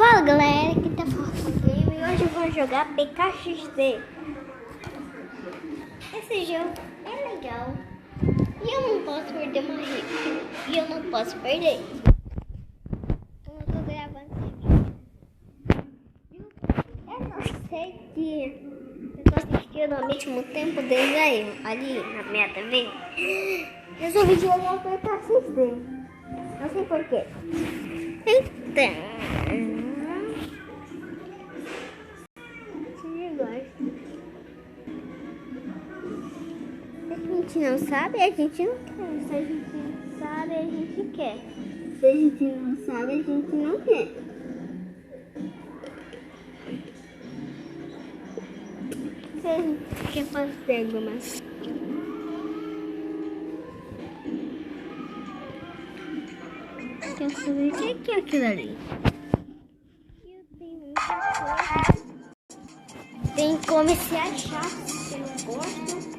Fala galera, aqui tá Força Game e hoje eu vou jogar PKXD. Esse jogo é legal e eu não posso perder uma rede. E eu não posso perder. Eu tô gravando esse vídeo. Eu não sei que eu tô assistindo ao mesmo tempo desenho ali na minha TV. Resolvi jogar PKXD. Não sei porquê. Então... Se a gente não sabe, a gente não quer. Se a gente não sabe, a gente quer. Se a gente não sabe, a gente não quer. Se a gente quer fazer algumas... Quer saber o que é aquilo ali? Eu tenho muita coisa. Tem como se achar se não gosta.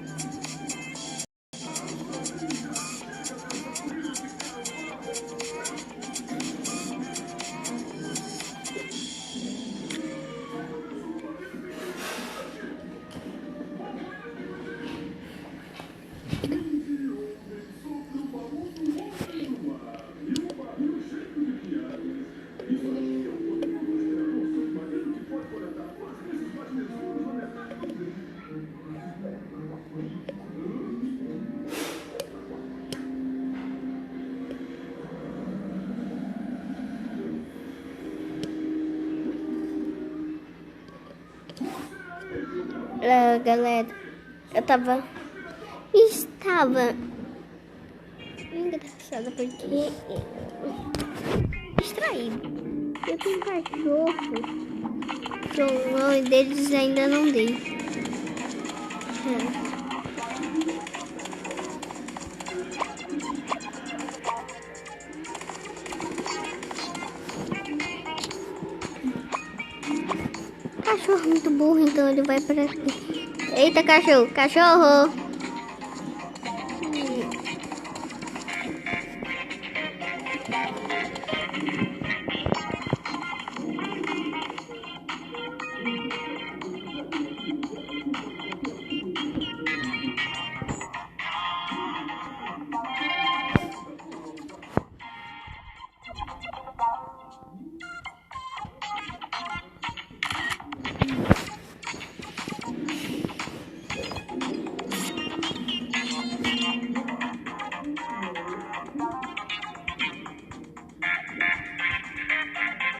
Galera, estava engraçada porque distraído. Eu tenho um cachorro, que o nome deles ainda não dei. Cachorro muito burro, então ele vai para aqui. Eita, cachorro! Cachorro!